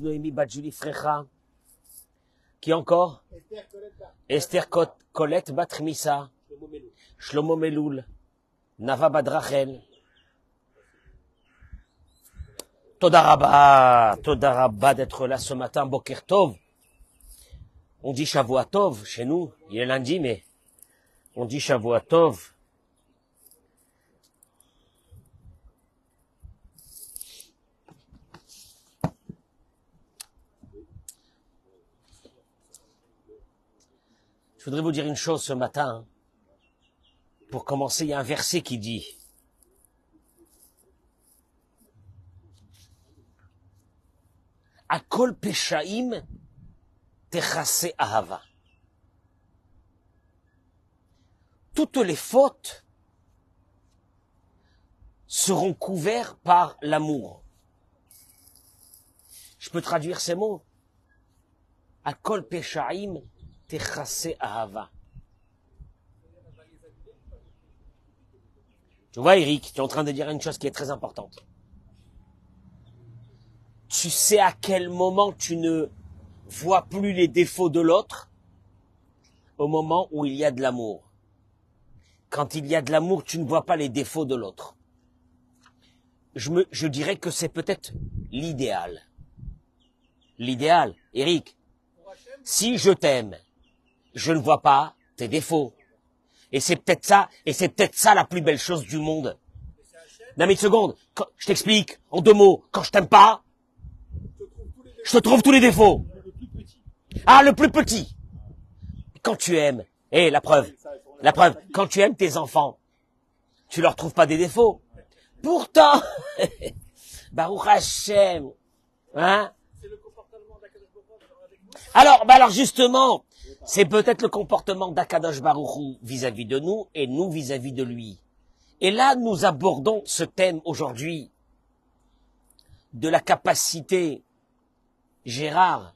Noémie Badjouli Frecha. Qui encore? Esther Colette Batrimissa. Shlomo Meloul. Nava Badrachel. Toda Rabba d'être là ce matin, Boker Tov. On dit Shavua Tov chez nous, il est lundi, mais on dit Shavua Tov. Je voudrais vous dire une chose ce matin. Pour commencer, il y a un verset qui dit Akol Peshaim Techase Ahava. Toutes les fautes seront couvertes par l'amour. Je peux traduire ces mots. Akol Peshaim Techase Ahava. Tu vois, Eric, tu es en train de dire une chose qui est très importante. Tu sais à quel moment tu ne vois plus les défauts de l'autre? Au moment où il y a de l'amour. Quand il y a de l'amour, tu ne vois pas les défauts de l'autre. Je dirais que c'est peut-être l'idéal. L'idéal, Eric, si je t'aime, je ne vois pas tes défauts. Et c'est peut-être ça la plus belle chose du monde. Non mais une seconde, je t'explique, en 2 mots, quand je t'aime pas, je te trouve tous les défauts. Ah, le plus petit. Quand tu aimes, la preuve, quand tu aimes tes enfants, tu leur trouves pas des défauts. Pourtant, Baruch Hashem, hein? Alors justement, c'est peut-être le comportement d'Akadosh Baruch Hu vis-à-vis de nous et nous vis-à-vis de lui. Et là, nous abordons ce thème aujourd'hui de la capacité, Gérard,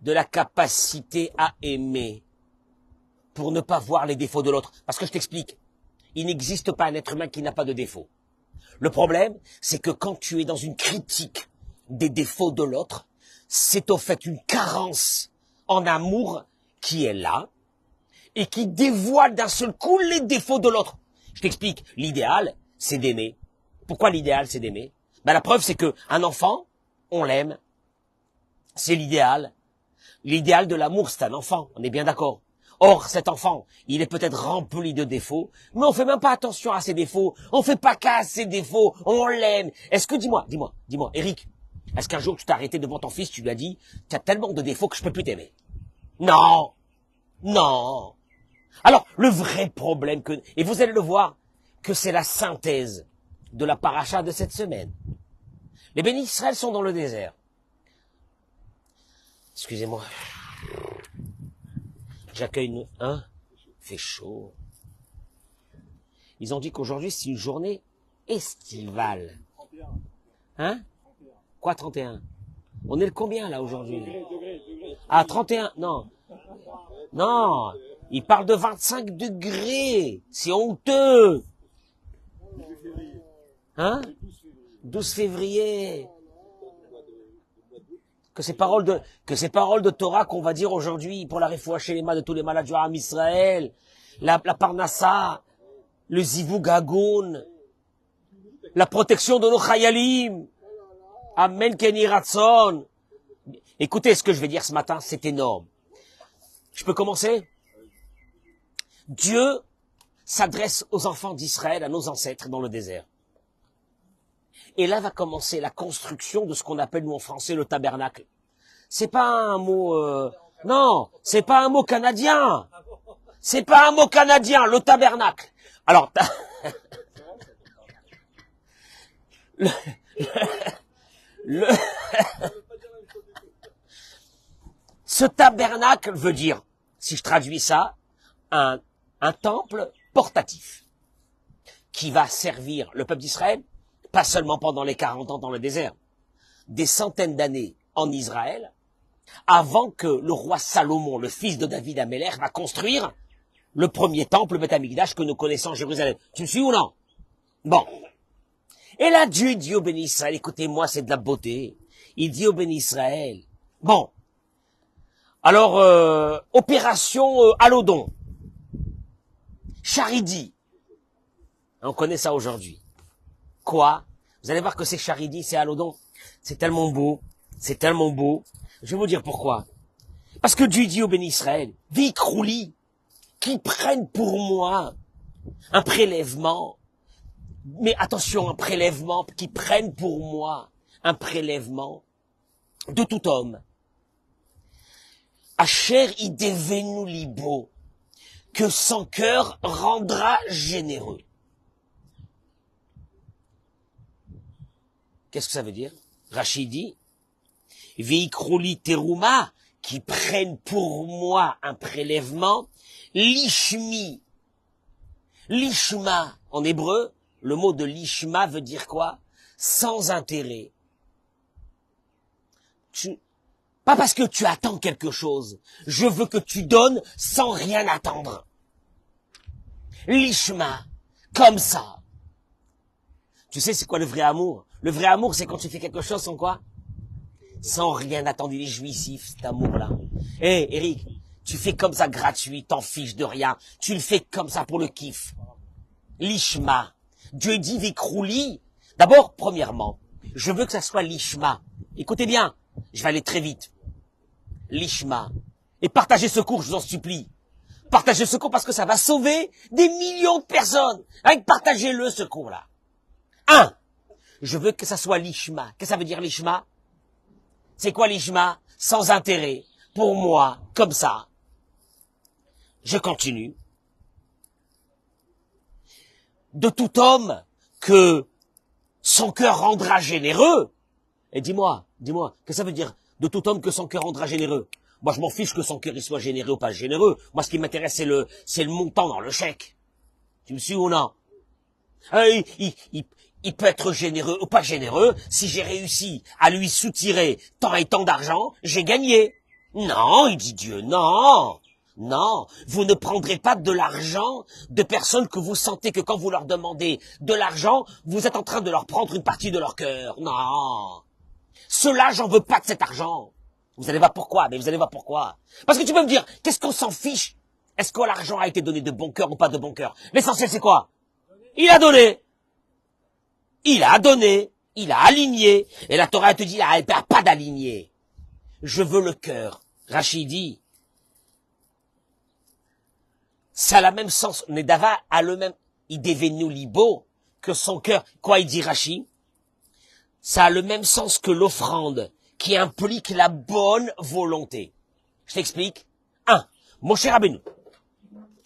de la capacité à aimer pour ne pas voir les défauts de l'autre. Parce que je t'explique, il n'existe pas un être humain qui n'a pas de défauts. Le problème, c'est que quand tu es dans une critique des défauts de l'autre, c'est au fait une carence en amour qui est là et qui dévoile d'un seul coup les défauts de l'autre. Je t'explique, l'idéal, c'est d'aimer. Pourquoi l'idéal, c'est d'aimer? La preuve, c'est que un enfant, on l'aime. C'est l'idéal. L'idéal de l'amour, c'est un enfant. On est bien d'accord. Or, cet enfant, il est peut-être rempli de défauts, mais on fait même pas attention à ses défauts. On fait pas cas à ses défauts. On l'aime. Est-ce que, dis-moi, Eric, est-ce qu'un jour tu t'es arrêté devant ton fils, tu lui as dit, tu as tellement de défauts que je peux plus t'aimer? Non. Non. Alors, le vrai problème et vous allez le voir, que c'est la synthèse de la paracha de cette semaine. Les bénis Israël sont dans le désert. Excusez-moi. J'accueille fait chaud. Ils ont dit qu'aujourd'hui, c'est une journée estivale. Hein? Quoi, 31? On est le combien, là, aujourd'hui? Ah, 31, non. Non, il parle de 25 degrés. C'est honteux. Hein? 12 février. Que ces paroles de Torah qu'on va dire aujourd'hui pour la refoua shelema de tous les malades du Ham Israël, la parnassa, le zivug hagoun, la protection de nos chayalim. Amen keni ratson. Écoutez ce que je vais dire ce matin, c'est énorme. Je peux commencer? Dieu s'adresse aux enfants d'Israël, à nos ancêtres dans le désert. Et là va commencer la construction de ce qu'on appelle nous en français le tabernacle. C'est pas un mot, non, c'est pas un mot canadien. C'est pas un mot canadien, le tabernacle. Alors, ce tabernacle veut dire, si je traduis ça, un temple portatif qui va servir le peuple d'Israël, pas seulement pendant les 40 ans dans le désert, des centaines d'années en Israël, avant que le roi Salomon, le fils de David Améler, va construire le premier temple, le Beth Amikdash, que nous connaissons en Jérusalem. Tu me suis ou non? Bon. Et là, Dieu dit au béni Israël, écoutez-moi, c'est de la beauté. il dit au béni Israël, bon, alors, opération Alodon, Charidi, on connaît ça aujourd'hui. Quoi? Vous allez voir que c'est Charidi, c'est Alodon. C'est tellement beau, c'est tellement beau. Je vais vous dire pourquoi. Parce que Dieu dit au béni Israël, Vikrouli, qu'ils prennent pour moi un prélèvement. Mais attention, un prélèvement, qui prennent pour moi un prélèvement de tout homme. Asher idevenu libo, que son cœur rendra généreux. Qu'est-ce que ça veut dire? Rachid dit, Veikrouli terouma, qui prennent pour moi un prélèvement, lishmi. Lishma, en hébreu, le mot de lishma veut dire quoi? Sans intérêt. Pas parce que tu attends quelque chose. Je veux que tu donnes sans rien attendre. Lishma, comme ça. Tu sais c'est quoi le vrai amour? Le vrai amour, c'est quand tu fais quelque chose sans quoi? Sans rien attendre. Il est jouissif, cet amour-là. Hé, Eric, tu fais comme ça gratuit, t'en fiches de rien. Tu le fais comme ça pour le kiff. Lishma. Dieu dit Vikrouli. D'abord, premièrement, je veux que ça soit Lishma. Écoutez bien, je vais aller très vite. Lishma. Et partagez ce cours, je vous en supplie. Partagez ce cours parce que ça va sauver des millions de personnes. Avec partagez-le, ce cours-là. Je veux que ça soit Lishma. Qu'est-ce que ça veut dire Lishma? C'est quoi Lishma? Sans intérêt. Pour moi, comme ça. Je continue. De tout homme que son cœur rendra généreux. Et dis-moi, qu'est-ce que ça veut dire? De tout homme que son cœur rendra généreux. Moi, je m'en fiche que son cœur il soit généreux ou pas généreux. Moi, ce qui m'intéresse, c'est le montant dans le chèque. Tu me suis ou non? Il peut être généreux ou pas généreux. Si j'ai réussi à lui soutirer tant et tant d'argent, j'ai gagné. Non, il dit Dieu, non. Non, vous ne prendrez pas de l'argent de personnes que vous sentez que quand vous leur demandez de l'argent, vous êtes en train de leur prendre une partie de leur cœur. Non. Cela, j'en veux pas de cet argent. Vous allez voir pourquoi, mais vous allez voir pourquoi. Parce que tu peux me dire, qu'est-ce qu'on s'en fiche? Est-ce que l'argent a été donné de bon cœur ou pas de bon cœur? L'essentiel, c'est quoi? Il a donné. Il a donné. Il a aligné. Et la Torah te dit, elle n'a pas d'aligné. Je veux le cœur. Rachid dit, ça a le même sens. Nedava a le même, il devenu libo, que son cœur. Quoi il dit Rachid? Ça a le même sens que l'offrande, qui implique la bonne volonté. Je t'explique. Moshe Rabbeinu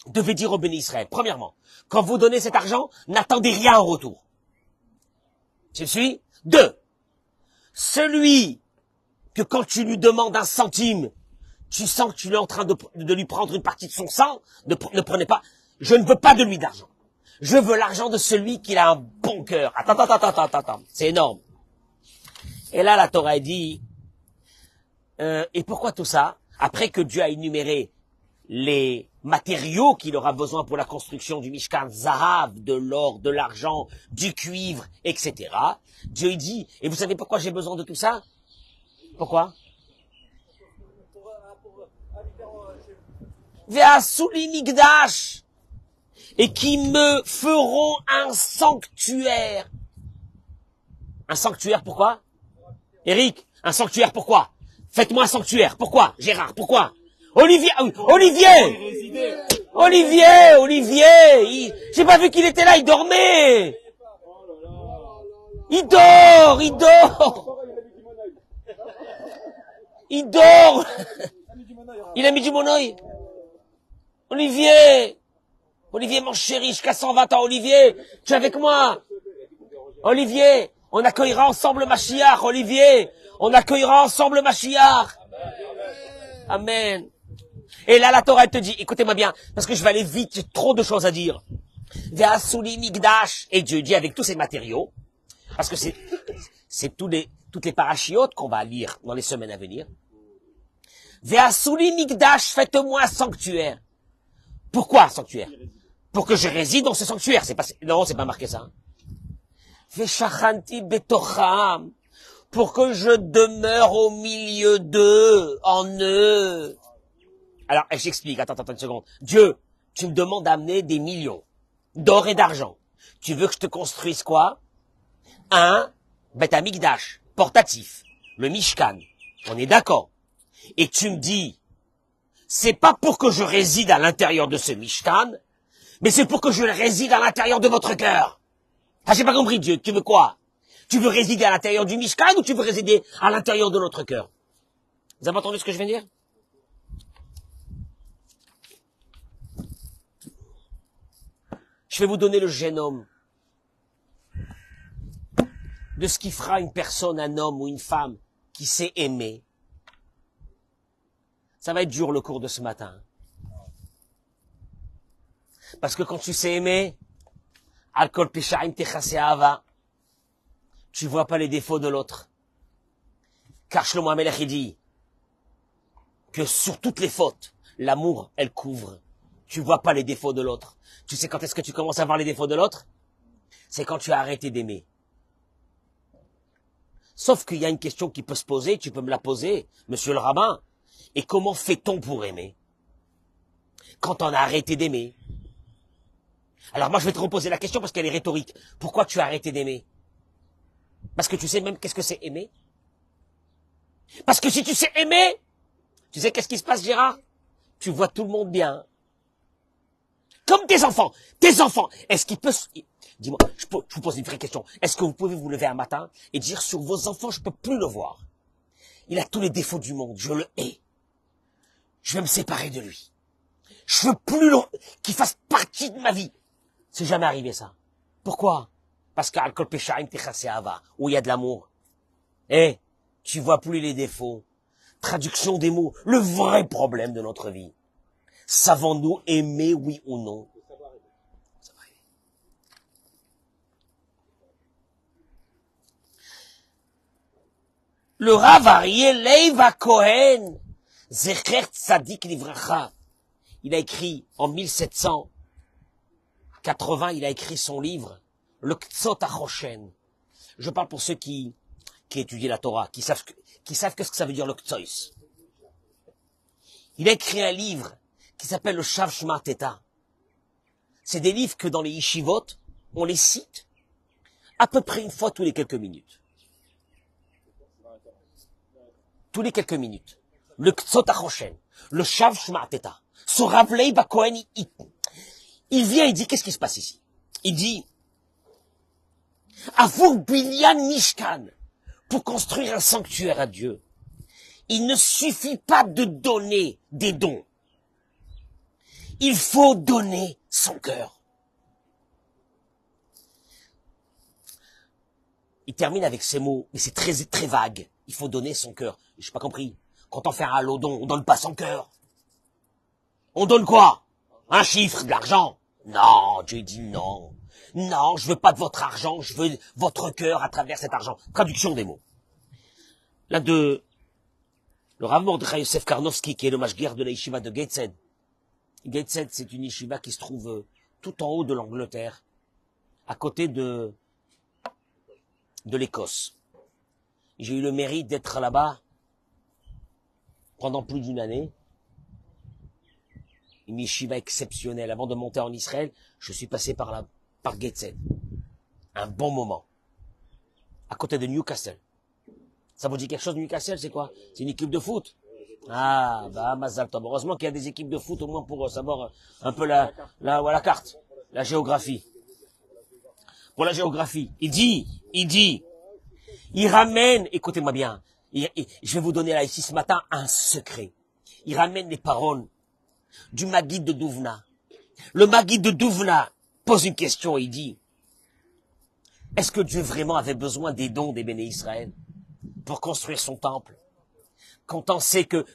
devait dire au béni Israël, premièrement, quand vous donnez cet argent, n'attendez rien en retour. Tu me suis? 2. Celui que quand tu lui demandes un centime, tu sens que tu es en train de lui prendre une partie de son sang, ne prenez pas. Je ne veux pas de lui d'argent. Je veux l'argent de celui qui a un bon cœur. Attends. C'est énorme. Et là, la Torah dit, et pourquoi tout ça? Après que Dieu a énuméré les matériaux qu'il aura besoin pour la construction du Mishkan, Zahav, de l'or, de l'argent, du cuivre, etc. Dieu dit, et vous savez pourquoi j'ai besoin de tout ça? Pourquoi? Ve'asuli migdash, et qui me feront un sanctuaire. Un sanctuaire, pourquoi? Eric, un sanctuaire, pourquoi? Faites-moi un sanctuaire. Pourquoi? Gérard, pourquoi? Olivier, j'ai pas vu qu'il était là, il dormait. Il dort. Il a mis du monoï. Olivier, mon chéri, jusqu'à 120 ans, Olivier, tu es avec moi? Olivier, on accueillera ensemble Mashiach, Olivier. On accueillera ensemble Mashiach. Amen. Et là, la Torah te dit, écoutez-moi bien, parce que je vais aller vite, j'ai trop de choses à dire. Ve'asuli migdash, et Dieu dit avec tous ces matériaux, parce que c'est toutes les parachiotes qu'on va lire dans les semaines à venir. Ve'asuli migdash, faites-moi un sanctuaire. Pourquoi un sanctuaire? Pour que je réside dans ce sanctuaire. Non, c'est pas marqué ça. Ve'shachanti betocham, pour que je demeure au milieu d'eux, en eux. Alors, j'explique, attends une seconde. Dieu, tu me demandes d'amener des millions d'or et d'argent. Tu veux que je te construise quoi? Un Beth Amikdash, portatif, le Mishkan. On est d'accord. Et tu me dis, c'est pas pour que je réside à l'intérieur de ce Mishkan, mais c'est pour que je réside à l'intérieur de votre cœur. Ah, j'ai pas compris, Dieu, tu veux quoi? Tu veux résider à l'intérieur du Mishkan ou tu veux résider à l'intérieur de notre cœur? Vous avez entendu ce que je viens de dire? Je vais vous donner le génome de ce qui fera une personne, un homme ou une femme qui sait aimer. Ça va être dur le cours de ce matin. Parce que quand tu sais aimer, Al-Kol Peshaim Techase Ahava, tu vois pas les défauts de l'autre. Car Shlomo HaMelech dit que sur toutes les fautes, l'amour, elle couvre. Tu vois pas les défauts de l'autre. Tu sais quand est-ce que tu commences à voir les défauts de l'autre? C'est quand tu as arrêté d'aimer. Sauf qu'il y a une question qui peut se poser, tu peux me la poser, monsieur le rabbin. Et comment fait-on pour aimer? Quand on a arrêté d'aimer. Alors moi je vais te reposer la question parce qu'elle est rhétorique. Pourquoi tu as arrêté d'aimer? Parce que tu sais même qu'est-ce que c'est aimer? Parce que si tu sais aimer, tu sais qu'est-ce qui se passe, Gérard? Tu vois tout le monde bien. Comme tes enfants. Tes enfants, est-ce qu'ils peuvent... Dis-moi, je vous pose une vraie question. Est-ce que vous pouvez vous lever un matin et dire sur vos enfants, je peux plus le voir. Il a tous les défauts du monde, je le hais. Je vais me séparer de lui. Je veux plus qu'il fasse partie de ma vie. C'est jamais arrivé ça. Pourquoi? Parce qu'Al Kol Peshaim Techase Ahava, où il y a de l'amour. Tu vois plus les défauts. Traduction des mots, le vrai problème de notre vie. Savons-nous aimer, oui ou non? Le Rav Aryeh Leib HaKohen, Zecher Tzadik Livracha, il a écrit en 1780, il a écrit son livre, le Ktsot HaChoshen. Je parle pour ceux qui étudient la Torah, qui savent qu'est-ce que ça veut dire le Ktsois. Il a écrit un livre qui s'appelle le Shav Shema Teta. C'est des livres que dans les yeshivot, on les cite à peu près une fois tous les quelques minutes. Tous les quelques minutes. Le Ktsot HaChoshen, le Shav Shema Teta. Ce Rav Leib HaKohen, il vient, il dit, qu'est-ce qui se passe ici? Il dit, Avur Binyan Mishkan, pour construire un sanctuaire à Dieu, il ne suffit pas de donner des dons. Il faut donner son cœur. Il termine avec ces mots, mais c'est très, très vague. Il faut donner son cœur. Je n'ai pas compris. Quand on fait un halodon, on donne pas son cœur. On donne quoi? Un chiffre, de l'argent? Non, Dieu dit non. Non, je veux pas de votre argent, je veux votre cœur à travers cet argent. Traduction des mots. Là le Rav Mordechai Yosef Karnowski, qui est le mashgiach de la yeshiva de Gateshead. Gateshead, c'est une yeshiva qui se trouve tout en haut de l'Angleterre, à côté de l'Écosse. J'ai eu le mérite d'être là-bas pendant plus d'une année. Une yeshiva exceptionnelle. Avant de monter en Israël, je suis passé par Gateshead. Un bon moment. À côté de Newcastle. Ça vous dit quelque chose, Newcastle, c'est quoi? C'est une équipe de foot. Ah, bah, Mazal Tov. Heureusement qu'il y a des équipes de foot, au moins pour savoir un peu la carte, la géographie. Pour la géographie. Il ramène, écoutez-moi bien, je vais vous donner là, ici, ce matin, un secret. Il ramène les paroles du Maguide de Douvna. Le Maguide de Douvna pose une question et il dit, est-ce que Dieu vraiment avait besoin des dons des béné Israël pour construire son temple? Quand on sait que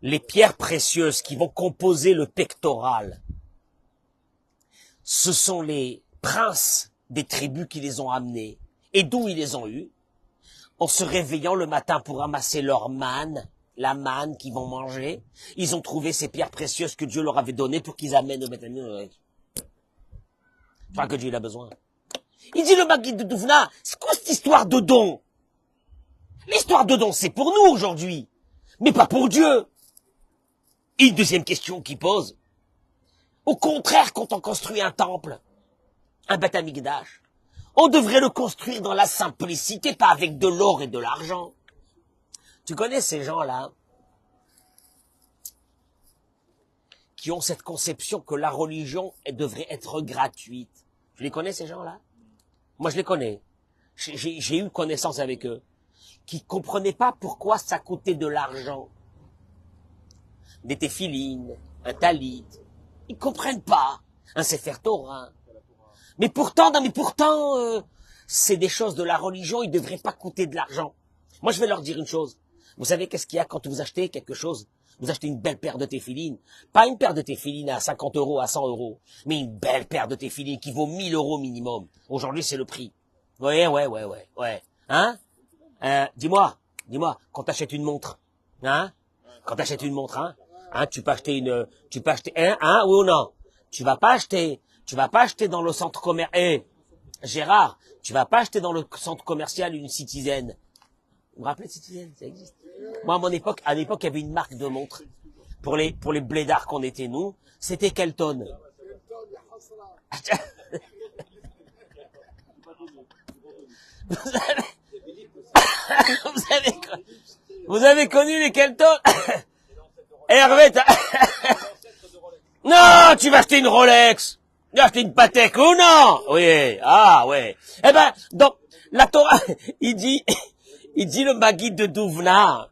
les pierres précieuses qui vont composer le pectoral, ce sont les princes des tribus qui les ont amenés. Et d'où ils les ont eus? En se réveillant le matin pour ramasser leur manne, la manne qu'ils vont manger, ils ont trouvé ces pierres précieuses que Dieu leur avait données pour qu'ils amènent au Beth Amikdash. Tu crois que Dieu il a besoin? Il dit le Maguide de Douvna, c'est quoi cette histoire de don? L'histoire de don, c'est pour nous aujourd'hui, mais pas pour Dieu. Et une deuxième question qu'il pose. Au contraire, quand on construit un temple, un Beth Amikdash, on devrait le construire dans la simplicité, pas avec de l'or et de l'argent. Tu connais ces gens-là qui ont cette conception que la religion devrait être gratuite. Tu les connais ces gens-là? Moi je les connais. J'ai eu connaissance avec eux. Qui comprenaient pas pourquoi ça coûtait de l'argent. Des téphilines, un talit. Ils comprennent pas. Un Sefer Torah. Mais pourtant, c'est des choses de la religion, ils devraient pas coûter de l'argent. Moi, je vais leur dire une chose. Vous savez qu'est-ce qu'il y a quand vous achetez quelque chose? Vous achetez une belle paire de téphilines. Pas une paire de téphilines à 50 euros, à 100 euros. Mais une belle paire de téphilines qui vaut 1000 euros minimum. Aujourd'hui, c'est le prix. Ouais. Hein? Dis-moi, quand t'achètes une montre, hein? Quand t'achètes une montre, hein? Tu peux acheter oui ou non? Tu vas pas acheter dans le centre commercial, Gérard, tu vas pas acheter dans le centre commercial une Citizen. Vous vous rappelez de Citizen? Ça existe. Moi, à l'époque, il y avait une marque de montre. Pour les blédards qu'on était, nous, c'était Kelton. Vous avez connu les Kelton? Hervé, non, tu vas acheter une Rolex. Tu vas acheter une Patek, ou non? Oui, ouais. Eh ben, donc, la Torah, il dit le Maguide de Douvna.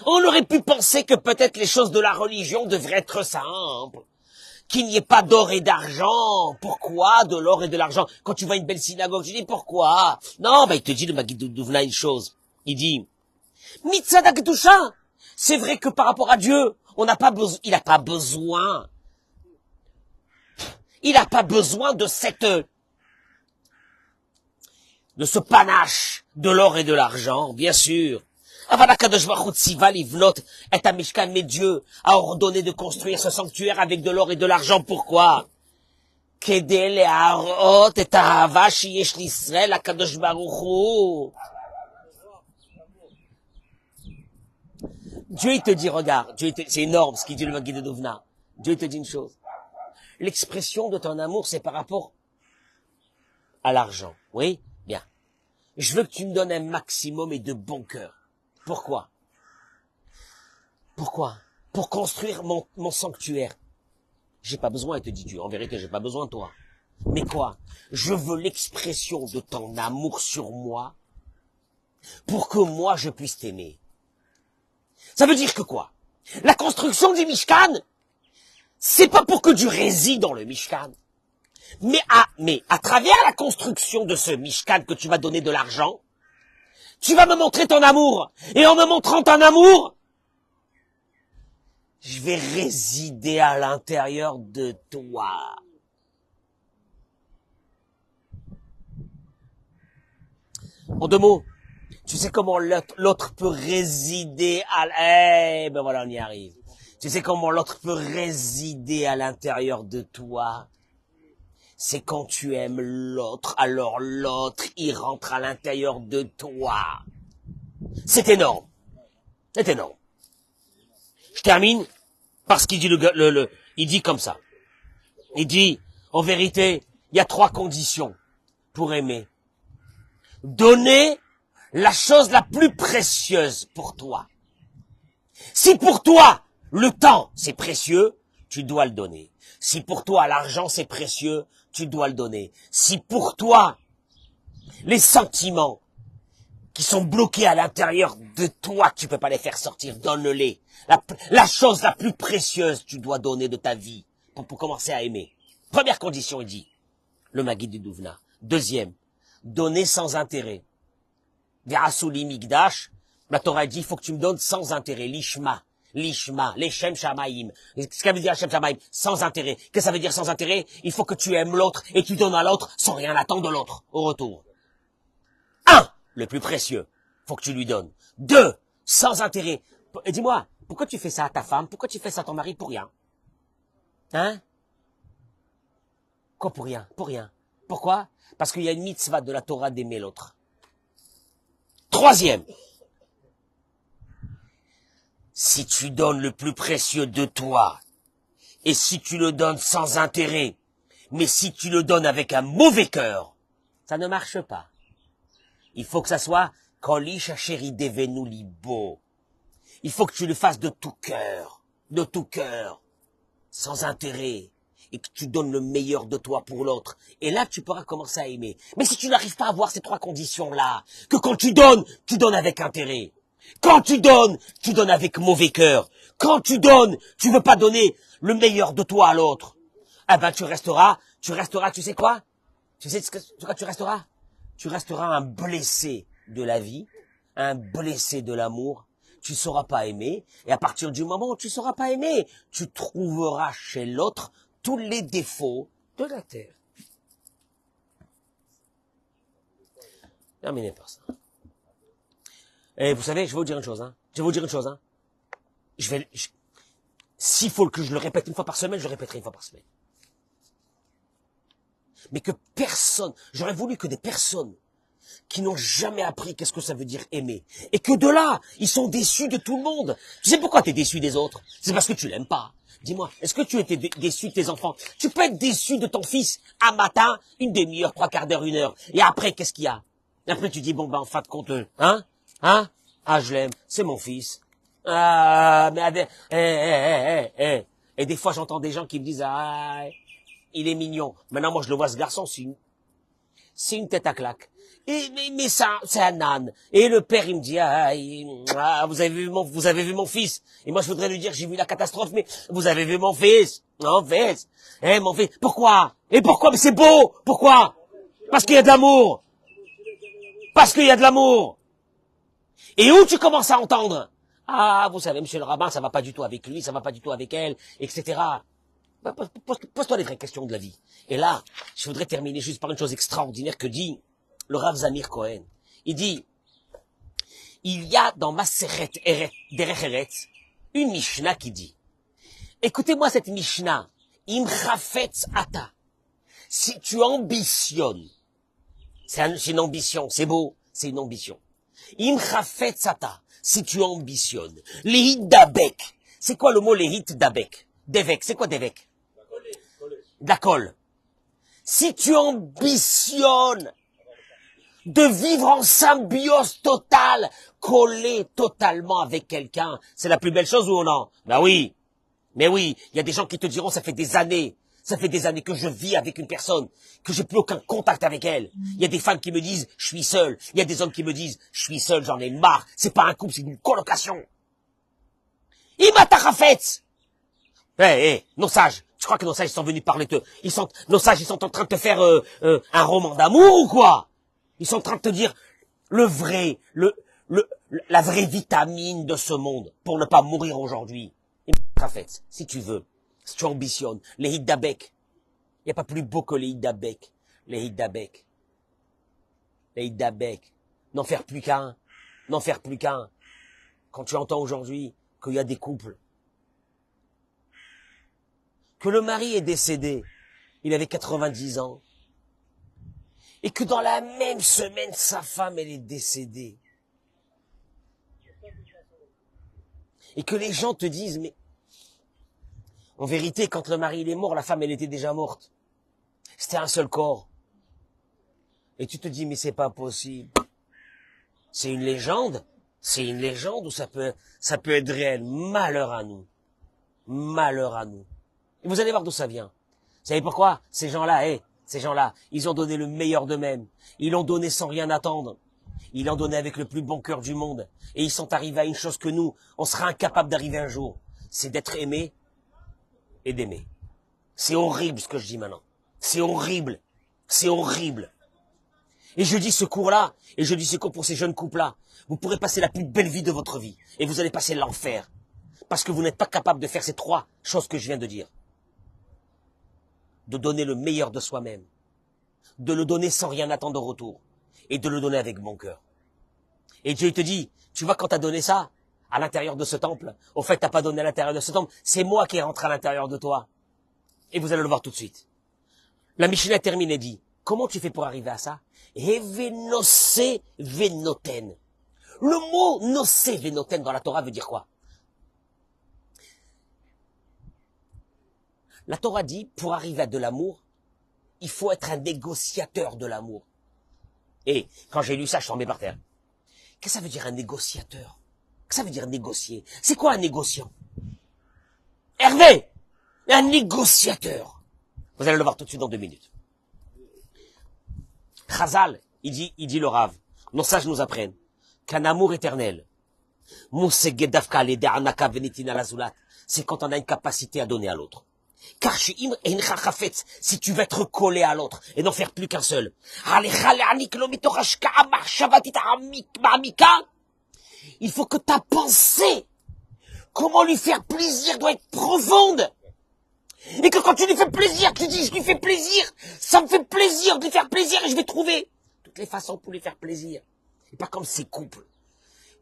On aurait pu penser que peut-être les choses de la religion devraient être simples. Qu'il n'y ait pas d'or et d'argent. Pourquoi de l'or et de l'argent? Quand tu vois une belle synagogue, tu dis pourquoi? Non, il te dit le Maguide de Douvna une chose. Il dit, Mitzvah Kedusha. C'est vrai que par rapport à Dieu, il n'a pas besoin de ce panache de l'or et de l'argent, bien sûr. Mais Dieu a ordonné de construire ce sanctuaire avec de l'or et de l'argent. Pourquoi? Dieu, il te dit, regarde, c'est énorme ce qu'il dit le Maguide de Douvna. Dieu, il te dit une chose. L'expression de ton amour, c'est par rapport à l'argent. Oui? Bien. Je veux que tu me donnes un maximum et de bon cœur. Pourquoi? Pour construire mon sanctuaire. J'ai pas besoin, il te dit Dieu. En vérité, j'ai pas besoin de toi. Mais quoi? Je veux l'expression de ton amour sur moi pour que moi je puisse t'aimer. Ça veut dire que quoi? La construction du Mishkan, c'est pas pour que Dieu réside dans le Mishkan. Mais à travers la construction de ce Mishkan que tu vas donner de l'argent, tu vas me montrer ton amour. Et en me montrant ton amour, je vais résider à l'intérieur de toi. En deux mots, tu sais comment l'autre peut résider ben voilà, on y arrive. Tu sais comment l'autre peut résider à l'intérieur de toi? C'est quand tu aimes l'autre, alors l'autre, il rentre à l'intérieur de toi. C'est énorme. C'est énorme. Je termine parce qu'il dit il dit comme ça. Il dit, en vérité, il y a 3 conditions pour aimer. Donner la chose la plus précieuse pour toi. Si pour toi, le temps, c'est précieux, tu dois le donner. Si pour toi, l'argent, c'est précieux, tu dois le donner. Si pour toi, les sentiments qui sont bloqués à l'intérieur de toi, tu peux pas les faire sortir, donne-les. La chose la plus précieuse, tu dois donner de ta vie pour commencer à aimer. Première condition, il dit, le Maguide du Douvna. Deuxième, donner sans intérêt. Verasuli Migdash, la Torah dit, il faut que tu me donnes sans intérêt, l'ishma, l'Eshem Shamaim. Qu'est-ce que ça veut dire Shem Shamaim? Sans intérêt. Qu'est-ce que ça veut dire sans intérêt? Il faut que tu aimes l'autre et tu donnes à l'autre sans rien attendre de l'autre au retour. 1, le plus précieux, faut que tu lui donnes. 2, sans intérêt. Et dis-moi, pourquoi tu fais ça à ta femme? Pourquoi tu fais ça à ton mari? Pour rien. Hein? Quoi pour rien? Pour rien. Pourquoi? Parce qu'il y a une mitzvah de la Torah d'aimer l'autre. Troisième. Si tu donnes le plus précieux de toi, et si tu le donnes sans intérêt, mais si tu le donnes avec un mauvais cœur, ça ne marche pas. Il faut que ça soit Koli Shacheri Devenu Libo. Il faut que tu le fasses de tout cœur, sans intérêt, et que tu donnes le meilleur de toi pour l'autre. Et là, tu pourras commencer à aimer. Mais si tu n'arrives pas à avoir ces trois conditions-là, que quand tu donnes avec intérêt. Quand tu donnes avec mauvais cœur. Quand tu donnes, tu veux pas donner le meilleur de toi à l'autre. Eh ben, tu resteras, tu sais quoi? Tu sais quoi tu resteras? Tu resteras un blessé de la vie, un blessé de l'amour. Tu sauras pas aimer, et à partir du moment où tu sauras pas aimer, tu trouveras chez l'autre tous les défauts de la terre. Terminé par ça. Et vous savez, je vais vous dire une chose, s'il faut que je le répète une fois par semaine, je le répéterai une fois par semaine. Mais que personne, j'aurais voulu que des personnes qui n'ont jamais appris qu'est-ce que ça veut dire aimer. Et que de là, ils sont déçus de tout le monde. Tu sais pourquoi tu es déçu des autres? C'est parce que tu l'aimes pas. Dis-moi, est-ce que tu étais déçu de tes enfants? Tu peux être déçu de ton fils un matin, une demi-heure, 3/4 d'heure, 1 heure. Et après, qu'est-ce qu'il y a? Et après, tu dis, bon, ben, en fin de compte, ah, je l'aime, c'est mon fils. Ah, mais, Et des fois, j'entends des gens qui me disent, ah, il est mignon. Maintenant, moi, je le vois, ce garçon, c'est une tête à claque. Mais ça, c'est un âne. Et le père, il me dit, vous avez vu mon fils. Et moi, je voudrais lui dire, j'ai vu la catastrophe, mais vous avez vu mon fils. Mon fils. Mon fils. Pourquoi? Et pourquoi? Mais c'est beau. Pourquoi? Parce qu'il y a de l'amour. Parce qu'il y a de l'amour. Et où tu commences à entendre? Ah, vous savez, monsieur le rabbin, ça va pas du tout avec lui, ça va pas du tout avec elle, etc. Pose-toi les vraies questions de la vie. Et là, je voudrais terminer juste par une chose extraordinaire que dit le Rav Zamir Cohen. Il dit, il y a dans Maseret Derech Eretz une Mishnah qui dit, écoutez-moi cette Mishnah, Im Chafetz Ata, si tu ambitionnes, c'est une ambition, c'est beau, c'est une ambition. Im Chafetz Ata, si tu ambitionnes, Lehit Dabek, c'est quoi le mot Lehit Dabek? Devek, c'est quoi Devek? De la colle. Si tu ambitionnes de vivre en symbiose totale, collé totalement avec quelqu'un, c'est la plus belle chose ou non? Ben oui. Mais oui, il y a des gens qui te diront, ça fait des années que je vis avec une personne, que j'ai plus aucun contact avec elle. Il y a des femmes qui me disent, je suis seul. Il y a des hommes qui me disent, je suis seul, j'en ai marre. C'est pas un couple, c'est une colocation. Imatachafetz. Nos sages, tu crois que nos sages sont venus parler de... Nos sages, ils sont en train de te faire un roman d'amour ou quoi? Ils sont en train de te dire la vraie vitamine de ce monde pour ne pas mourir aujourd'hui. Si tu veux, si tu ambitionnes, les Hiddabek. Il n'y a pas plus beau que les Hiddabek. Les Hiddabek. Les Hiddabek. N'en faire plus qu'un. Quand tu entends aujourd'hui qu'il y a des couples, que le mari est décédé, il avait 90 ans, et que dans la même semaine, sa femme, elle est décédée. Et que les gens te disent, mais en vérité, quand le mari il est mort, la femme, elle était déjà morte. C'était un seul corps. Et tu te dis, mais c'est pas possible. C'est une légende ou ça peut être réel. Malheur à nous. Et vous allez voir d'où ça vient. Vous savez pourquoi? Ces gens-là, ils ont donné le meilleur d'eux-mêmes. Ils l'ont donné sans rien attendre. Ils l'ont donné avec le plus bon cœur du monde. Et ils sont arrivés à une chose que nous, on sera incapable d'arriver un jour. C'est d'être aimé et d'aimer. C'est horrible ce que je dis maintenant. C'est horrible. Et je dis ce cours-là, et je dis ce cours pour ces jeunes couples-là. Vous pourrez passer la plus belle vie de votre vie. Et vous allez passer l'enfer. Parce que vous n'êtes pas capable de faire ces 3 choses que je viens de dire. De donner le meilleur de soi-même. De le donner sans rien attendre en retour. Et de le donner avec bon cœur. Et Dieu te dit, tu vois quand t'as donné ça, à l'intérieur de ce temple, au fait t'as pas donné à l'intérieur de ce temple, c'est moi qui est rentré à l'intérieur de toi. Et vous allez le voir tout de suite. La Mishnah termine et dit, Comment tu fais pour arriver à ça? Evenose venoten. Le mot nose venoten dans la Torah veut dire quoi? La Torah dit, pour arriver à de l'amour, il faut être un négociateur de l'amour. Et quand j'ai lu ça, je suis tombé par terre. Qu'est-ce que ça veut dire un négociateur? Qu'est-ce que ça veut dire négocier? C'est quoi un négociant? Hervé, un négociateur. Vous allez le voir tout de suite dans 2 minutes. Chazal, il dit le Rav, nos sages nous apprennent qu'un amour éternel, c'est quand on a une capacité à donner à l'autre. Car si tu veux être collé à l'autre et n'en faire plus qu'un seul, il faut que ta pensée, comment lui faire plaisir, doit être profonde. Et que quand tu lui fais plaisir, tu dis je lui fais plaisir, ça me fait plaisir de lui faire plaisir et je vais trouver toutes les façons pour lui faire plaisir. Et pas comme ces couples,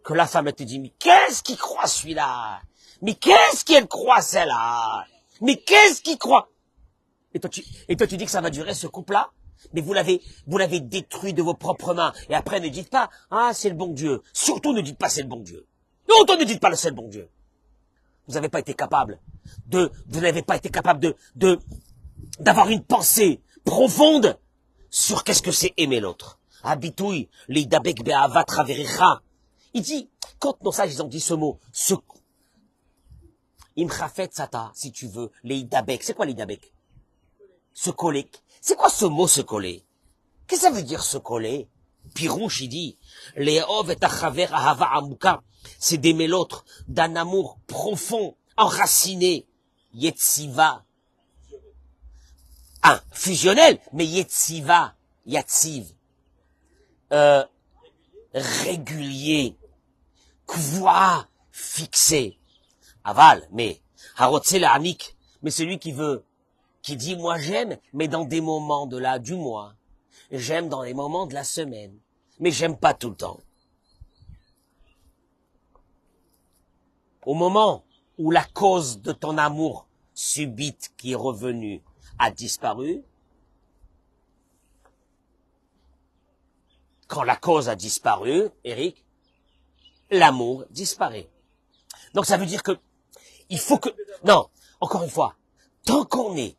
que la femme elle te dit mais qu'est-ce qu'il croit celui-là? Mais qu'est-ce qu'elle croit celle-là? Mais qu'est-ce qu'il croit? Et toi tu dis que ça va durer ce couple-là? Mais vous l'avez détruit de vos propres mains. Et après ne dites pas ah c'est le bon Dieu. Surtout ne dites pas c'est le bon Dieu. Non, ne dites pas c'est le bon Dieu. Vous n'avez pas été capable d'avoir une pensée profonde sur qu'est-ce que c'est aimer l'autre. Habitouille, l'idabek be'avat raverecha. Il dit, quand nos sages ils ont dit ce mot, imchafet sata, si tu veux, l'idabek. C'est quoi l'idabek? Se coller. C'est quoi ce mot se coller? Qu'est-ce que ça veut dire se coller? Pirouche, il dit, Le'ov et achaver ahava amuka, c'est d'aimer l'autre d'un amour profond, enraciné, yetziva. Fusionnel, mais yetziva, yatziv, régulier, kvoa, fixé. Aval, mais, harotse la'anik, mais celui qui dit moi j'aime, mais dans des moments du mois. J'aime dans les moments de la semaine, mais j'aime pas tout le temps. Au moment où la cause de ton amour subite qui est revenue a disparu, quand la cause a disparu, Eric, l'amour disparaît. Donc ça veut dire que il faut que... Non, encore une fois, tant qu'on est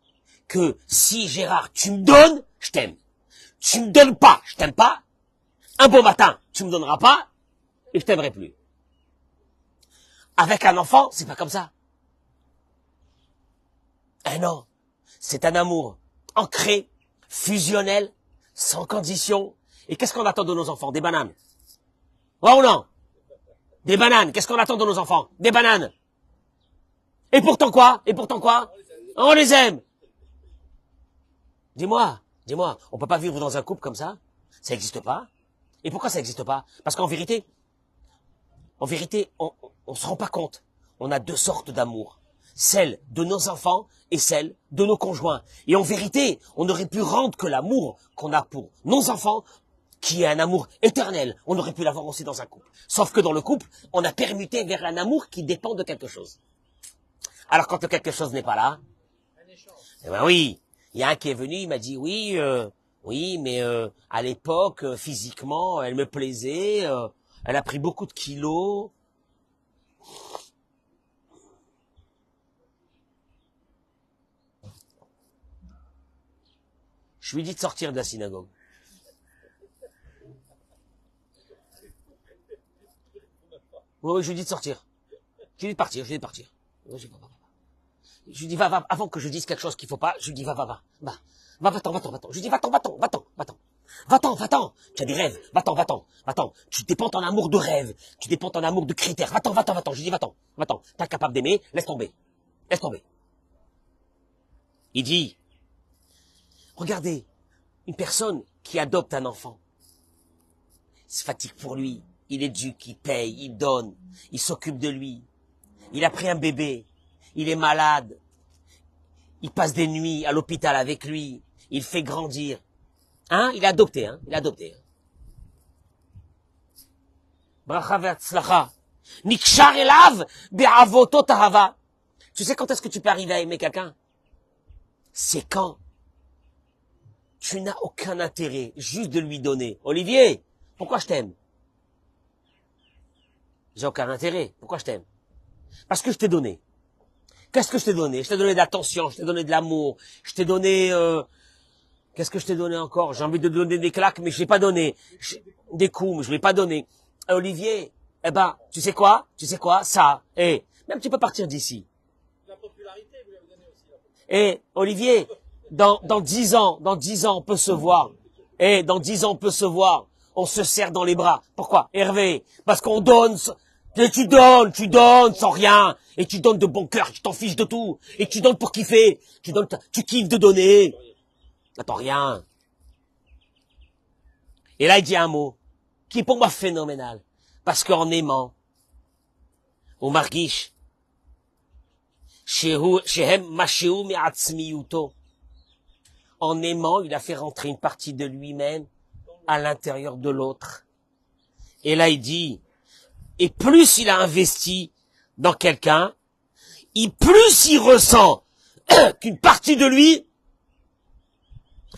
que si Gérard, tu me donnes, je t'aime. Tu me donnes pas, je t'aime pas. Un beau matin, tu me donneras pas et je t'aimerai plus. Avec un enfant, c'est pas comme ça. Non, c'est un amour ancré, fusionnel, sans condition. Et qu'est-ce qu'on attend de nos enfants? Des bananes. Ouais ou non? Des bananes. Qu'est-ce qu'on attend de nos enfants? Des bananes. Et pourtant quoi? On les aime. Dis-moi, on peut pas vivre dans un couple comme ça? Ça n'existe pas. Et pourquoi ça n'existe pas? Parce qu'en vérité, on se rend pas compte. On a 2 sortes d'amour. Celle de nos enfants et celle de nos conjoints. Et en vérité, on aurait pu rendre que l'amour qu'on a pour nos enfants, qui est un amour éternel, on aurait pu l'avoir aussi dans un couple. Sauf que dans le couple, on a permuté vers un amour qui dépend de quelque chose. Alors quand quelque chose n'est pas là, eh ben oui, il y a un qui est venu, il m'a dit oui, mais à l'époque, physiquement, elle me plaisait, elle a pris beaucoup de kilos. Je lui dis de sortir de la synagogue. Oui, je lui dis de sortir. Je lui dis de partir. Je lui dis, va, avant que je dise quelque chose qu'il faut pas, je lui dis, va. Va-t'en. Je lui dis, va-t'en. Va-t'en. Tu as des rêves. Va-t'en. Tu dépends ton amour de rêve. Tu dépends ton amour de critères. Va-t'en. Je lui dis, va-t'en. T'es incapable d'aimer, laisse tomber. Il dit, regardez, une personne qui adopte un enfant, il se fatigue pour lui, il éduque, il paye, il donne, il s'occupe de lui. Il a pris un bébé, il est malade, il passe des nuits à l'hôpital avec lui, il fait grandir. Il a adopté. Bracha ve'atzlacha. Nikshar elav be'avotot ahava. Tu sais quand est-ce que tu peux arriver à aimer quelqu'un? C'est quand tu n'as aucun intérêt juste de lui donner. Olivier, pourquoi je t'aime? J'ai aucun intérêt. Pourquoi je t'aime? Parce que je t'ai donné. Qu'est-ce que je t'ai donné? Je t'ai donné de l'attention, je t'ai donné de l'amour, je t'ai donné... Qu'est-ce que je t'ai donné encore? J'ai envie de te donner des claques, mais je l'ai pas donné. Des coups, mais je l'ai pas donné. Olivier, eh ben, tu sais quoi? Ça, même tu peux partir d'ici. La popularité, vous l'avez donné aussi. Olivier, dans 10 ans, on peut se voir. Dans 10 ans, on peut se voir. On se serre dans les bras. Pourquoi? Hervé, parce qu'on donne... Tu donnes sans rien. Et tu donnes de bon cœur, tu t'en fiches de tout. Et tu donnes pour kiffer. Tu kiffes de donner. T'attends rien. Et là, il dit un mot qui est pour moi phénoménal. Parce qu'en aimant, au margish, shehem masheu me'atzmiyuto. En aimant, il a fait rentrer une partie de lui-même à l'intérieur de l'autre. Et là, il dit, et plus il a investi dans quelqu'un, plus il ressent qu'une partie de lui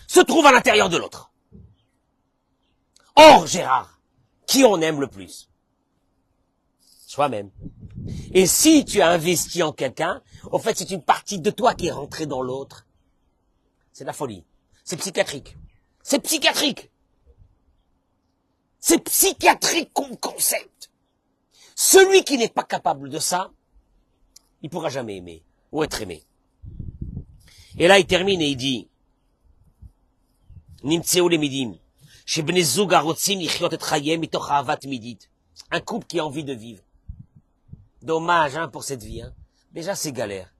se trouve à l'intérieur de l'autre. Or, Gérard, qui on aime le plus? Soi-même. Et si tu as investi en quelqu'un, au fait, c'est une partie de toi qui est rentrée dans l'autre. C'est de la folie. C'est psychiatrique. C'est psychiatrique. C'est psychiatrique comme concept. Celui qui n'est pas capable de ça, il pourra jamais aimer ou être aimé. Et là, il termine et il dit, Nimtseu lemidim, shebnei zug harotzim lichyot et chayem mitoch ahavat midit. Un couple qui a envie de vivre. Dommage, pour cette vie, Déjà, c'est galère.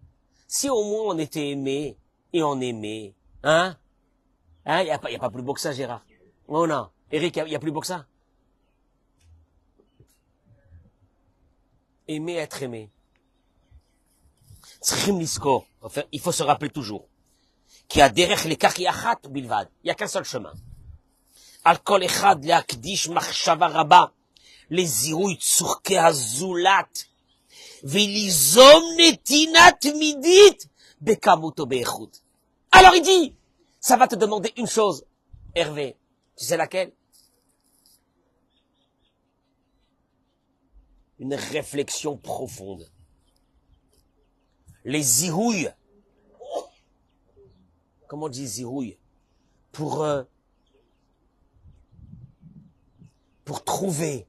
Si au moins on était aimé et on aimait, y a pas plus beau que ça, Gérard. Oh non. Eric, y a plus beau que ça. Aimer, être aimé. Tzrichim liskor. Enfin, il faut se rappeler toujours. Ki haderech lekach hi achat bilvad. Il y a qu'un seul chemin. Al kol echad leakdish machshava raba. לזיהוי צורכי הזולת, וליזום נתינה תמידית בכמות ובאיכות. Alors il dit, ça va te demander une chose, Hervé. Tu sais laquelle? Une réflexion profonde. Les zihouilles. Comment on dit zihouilles? Pour trouver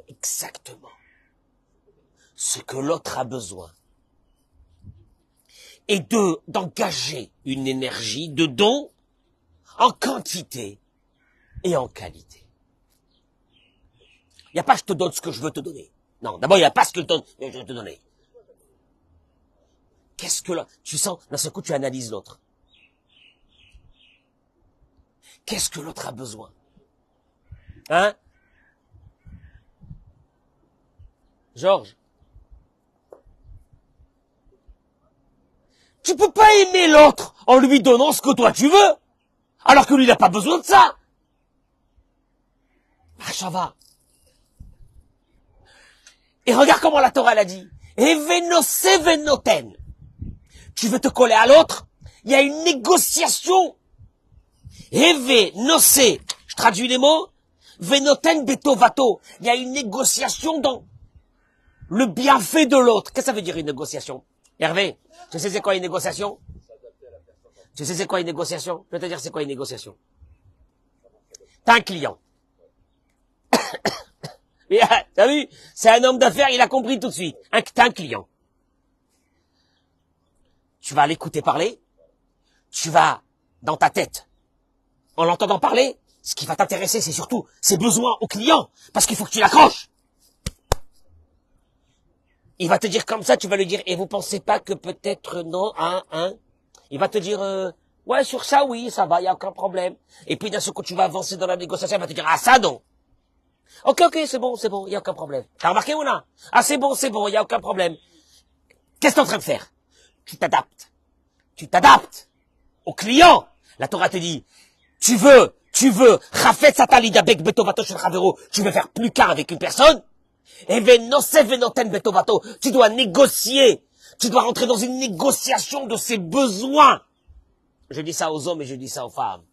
exactement ce que l'autre a besoin et d'engager une énergie de don en quantité et en qualité. Il n'y a pas je te donne ce que je veux te donner. Non, d'abord il n'y a pas ce que je veux te donner. Qu'est-ce que là, tu sens, d'un seul coup tu analyses l'autre. Qu'est-ce que l'autre a besoin? Georges, tu peux pas aimer l'autre en lui donnant ce que toi tu veux, alors que lui n'a pas besoin de ça. Ça va. Et regarde comment la Torah l'a dit. Evenose venoten. Tu veux te coller à l'autre, il y a une négociation. Evenose, je traduis les mots, venoten betovato. Il y a une négociation dans le bienfait de l'autre. Qu'est-ce que ça veut dire une négociation? Hervé, tu sais c'est quoi une négociation? Tu sais c'est quoi une négociation? Je vais te dire c'est quoi une négociation. T'as un client. T'as vu? C'est un homme d'affaires, il a compris tout de suite. T'as un client. Tu vas l'écouter parler. Tu vas, dans ta tête, en l'entendant parler, ce qui va t'intéresser, c'est surtout ses besoins au client. Parce qu'il faut que tu l'accroches. Il va te dire comme ça, tu vas lui dire, et vous pensez pas que peut-être non, Il va te dire, ouais, sur ça, oui, ça va, il y a aucun problème. Et puis d'un seul coup, tu vas avancer dans la négociation, il va te dire, ça non. Ok, c'est bon, il y a aucun problème. T'as remarqué ou non? C'est bon, il y a aucun problème. Qu'est-ce que t'es en train de faire? Tu t'adaptes au client. La Torah te dit, tu veux, Chafetz Atalida Bek Betovato Shel Chavero, tu veux faire plus qu'un avec une personne? Tu dois négocier. Tu dois rentrer dans une négociation de ses besoins. Je dis ça aux hommes et je dis ça aux femmes.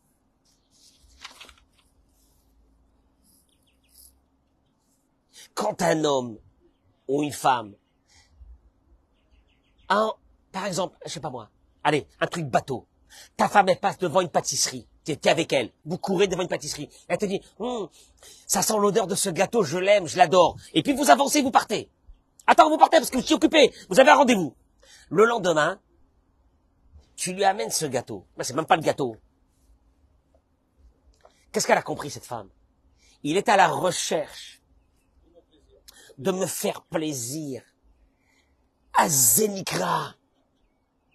Quand un homme ou une femme a, par exemple, je sais pas moi, allez, un truc bateau. Ta femme, elle passe devant une pâtisserie. T'es avec elle. Vous courez devant une pâtisserie. Elle te dit, ça sent l'odeur de ce gâteau, je l'aime, je l'adore. Et puis vous avancez, vous partez. Attends, vous partez parce que je suis occupé. Vous avez un rendez-vous. Le lendemain, tu lui amènes ce gâteau. Mais c'est même pas le gâteau. Qu'est-ce qu'elle a compris, cette femme? Il est à la recherche de me faire plaisir. Azénikra.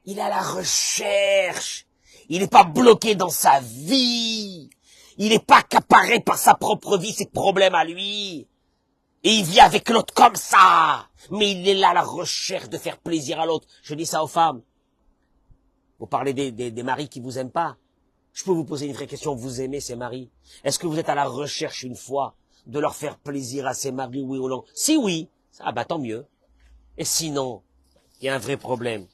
Il est à la recherche. Il n'est pas bloqué dans sa vie. Il n'est pas accaparé par sa propre vie, ses problèmes à lui. Et il vit avec l'autre comme ça. Mais il est là à la recherche de faire plaisir à l'autre. Je dis ça aux femmes. Vous parlez des maris qui vous aiment pas. Je peux vous poser une vraie question. Vous aimez ces maris? Est-ce que vous êtes à la recherche une fois de leur faire plaisir à ces maris, oui ou non? Si oui, ah bah tant mieux. Et sinon, il y a un vrai problème.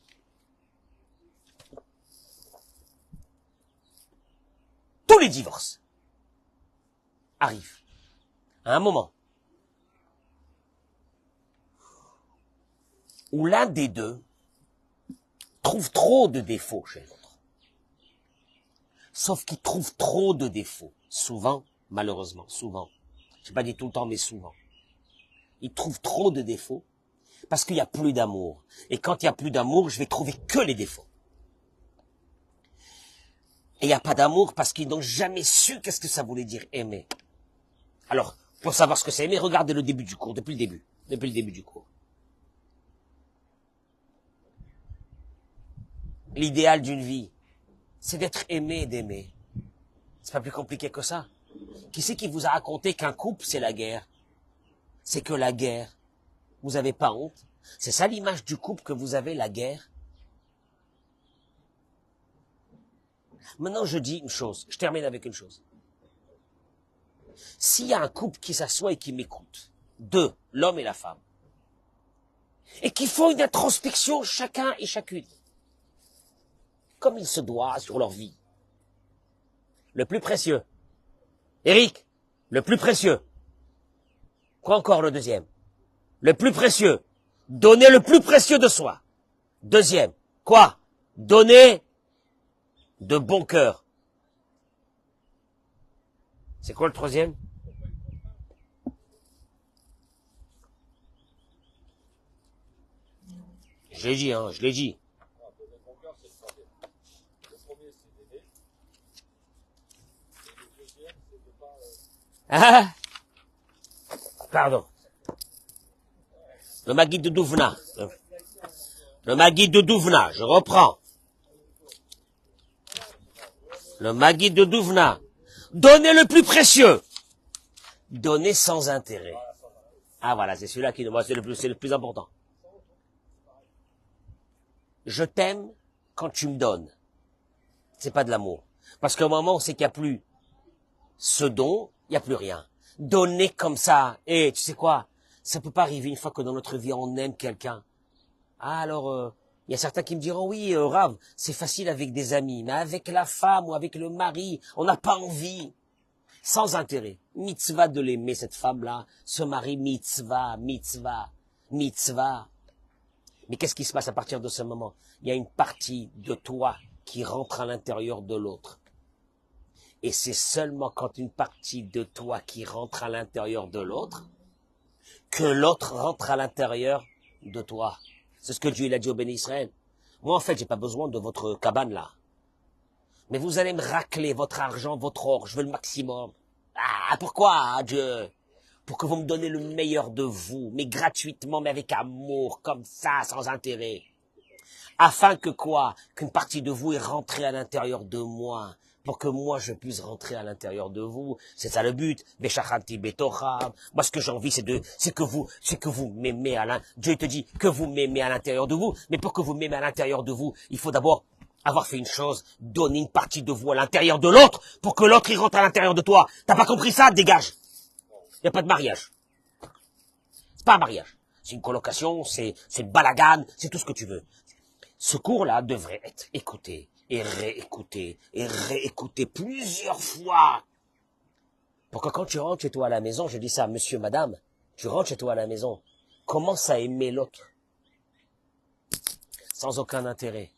Tous les divorces arrivent à un moment où l'un des deux trouve trop de défauts chez l'autre. Sauf qu'il trouve trop de défauts. Souvent, malheureusement, souvent. Je n'ai pas dit tout le temps, mais souvent. Il trouve trop de défauts parce qu'il n'y a plus d'amour. Et quand il n'y a plus d'amour, je vais trouver que les défauts. Et il n'y a pas d'amour parce qu'ils n'ont jamais su qu'est-ce que ça voulait dire aimer. Alors, pour savoir ce que c'est aimer, regardez le début du cours, depuis le début du cours. L'idéal d'une vie, c'est d'être aimé et d'aimer. C'est pas plus compliqué que ça. Qui c'est qui vous a raconté qu'un couple, c'est la guerre? C'est que la guerre. Vous avez pas honte? C'est ça l'image du couple que vous avez, la guerre? Maintenant, je dis une chose. Je termine avec une chose. S'il y a un couple qui s'assoit et qui m'écoute, deux, l'homme et la femme, et qui font une introspection chacun et chacune, comme il se doit sur leur vie, le plus précieux. Eric, le plus précieux. Quoi encore le deuxième? Le plus précieux. Donner le plus précieux de soi. Deuxième. Quoi? Donner de bon cœur. C'est quoi le troisième? Je l'ai dit, je l'ai dit. Ah, pardon. Le Maguide de Douvna. Le Maguide de Douvna, je reprends. Le Maguide de Douvna. Donnez le plus précieux. Donnez sans intérêt. Ah voilà, c'est celui-là qui, moi, c'est le plus important. Je t'aime quand tu me donnes. C'est pas de l'amour. Parce qu'au moment où c'est qu'il n'y a plus ce don, il n'y a plus rien. Donner comme ça. Et tu sais quoi? Ça peut pas arriver une fois que dans notre vie on aime quelqu'un. Ah alors, il y a certains qui me diront, oui, Rav, c'est facile avec des amis, mais avec la femme ou avec le mari, on n'a pas envie. Sans intérêt. Mitzvah de l'aimer, cette femme-là. Ce mari, mitzvah, mitzvah, mitzvah. Mais qu'est-ce qui se passe à partir de ce moment? Il y a une partie de toi qui rentre à l'intérieur de l'autre. Et c'est seulement quand une partie de toi qui rentre à l'intérieur de l'autre, que l'autre rentre à l'intérieur de toi. C'est ce que Dieu il a dit au béni Israël. Moi, en fait, j'ai pas besoin de votre cabane là. Mais vous allez me racler votre argent, votre or, je veux le maximum. Ah, pourquoi, Dieu? Pour que vous me donnez le meilleur de vous, mais gratuitement, mais avec amour, comme ça, sans intérêt. Afin que quoi? Qu'une partie de vous est rentrée à l'intérieur de moi, pour que moi je puisse rentrer à l'intérieur de vous. C'est ça le but. Beshachanti betocham. Moi, ce que j'ai envie, c'est que vous m'aimez à l'intérieur. Dieu te dit que vous m'aimez à l'intérieur de vous. Mais pour que vous m'aimez à l'intérieur de vous, il faut d'abord avoir fait une chose, donner une partie de vous à l'intérieur de l'autre, pour que l'autre y rentre à l'intérieur de toi. T'as pas compris ça? Dégage. Il n'y a pas de mariage. C'est pas un mariage. C'est une colocation, c'est balagan, c'est tout ce que tu veux. Ce cours-là devrait être écouté. et réécouter plusieurs fois. Pour que quand tu rentres chez toi à la maison, je dis ça, monsieur, madame, tu rentres chez toi à la maison, commence à aimer l'autre. Sans aucun intérêt.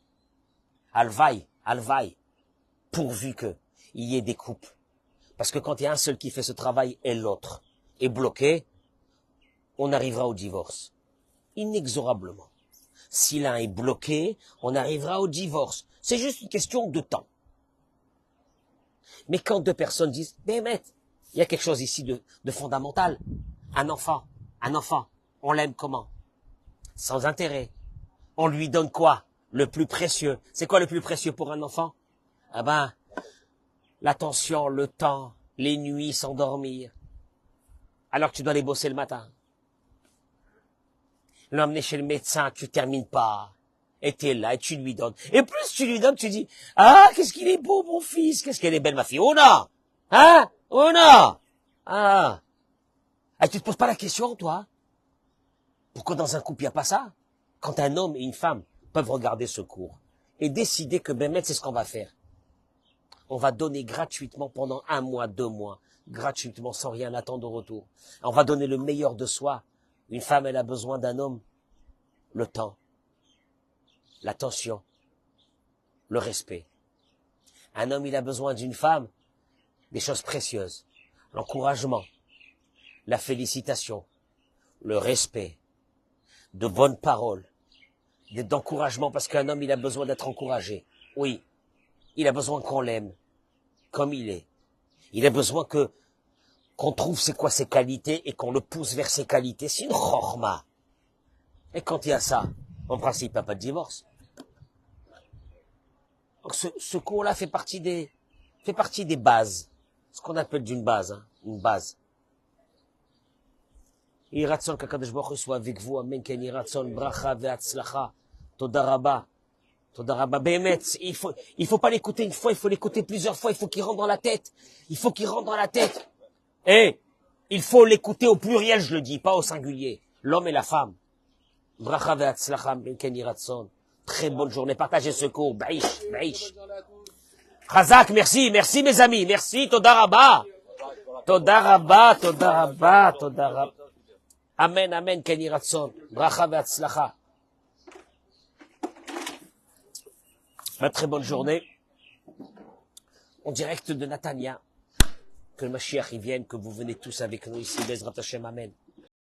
Alvaï, pourvu que il y ait des coupes. Parce que quand il y a un seul qui fait ce travail et l'autre est bloqué, on arrivera au divorce. Inexorablement. Si l'un est bloqué, on arrivera au divorce. C'est juste une question de temps. Mais quand deux personnes disent, mais maître, il y a quelque chose ici de fondamental. Un enfant, on l'aime comment? Sans intérêt. On lui donne quoi? Le plus précieux. C'est quoi le plus précieux pour un enfant? Ah ben, l'attention, le temps, les nuits sans dormir. Alors que tu dois aller bosser le matin. L'emmener chez le médecin, tu termines pas. Et t'es là, et tu lui donnes. Et plus tu lui donnes, tu dis, ah, qu'est-ce qu'il est beau, mon fils, qu'est-ce qu'elle est belle, ma fille. Oh non! Hein? Oh non! Ah! Et tu te poses pas la question, toi? Pourquoi dans un couple, il n'y a pas ça? Quand un homme et une femme peuvent regarder ce cours et décider que, ben, c'est ce qu'on va faire. On va donner gratuitement pendant 1 mois, 2 mois, gratuitement, sans rien attendre au retour. On va donner le meilleur de soi. Une femme, elle a besoin d'un homme. Le temps, l'attention, le respect. Un homme, il a besoin d'une femme, des choses précieuses. L'encouragement, la félicitation, le respect, de bonnes paroles, d'encouragement, parce qu'un homme, il a besoin d'être encouragé. Oui, il a besoin qu'on l'aime, comme il est. Il a besoin qu'on trouve c'est quoi ses qualités et qu'on le pousse vers ses qualités. C'est une chorma. Et quand il y a ça, en principe, il n'y a pas de divorce. Donc ce cours-là fait partie des bases. Ce qu'on appelle d'une base, hein, une base. Iratson qu'Akadosh Baruch Hu soit avec vous, amen, ken iratson, bracha ve'atzlacha, toda rabba, Bémet, il faut pas l'écouter une fois, il faut l'écouter plusieurs fois, il faut qu'il rentre dans la tête. Et il faut l'écouter au pluriel, je le dis, pas au singulier. L'homme et la femme. Bracha ve'atzlacha, amen, ken iratson. Très bonne journée, partagez ce cours, baïch. Chazak, merci mes amis, merci, toda rabba. Amen, Ken Iratson. Bracha ve'atzlacha. Une très bonne journée. En direct de Natania. Que le Mashiach y vienne, que vous venez tous avec nous ici. Bezrat Hashem, amen.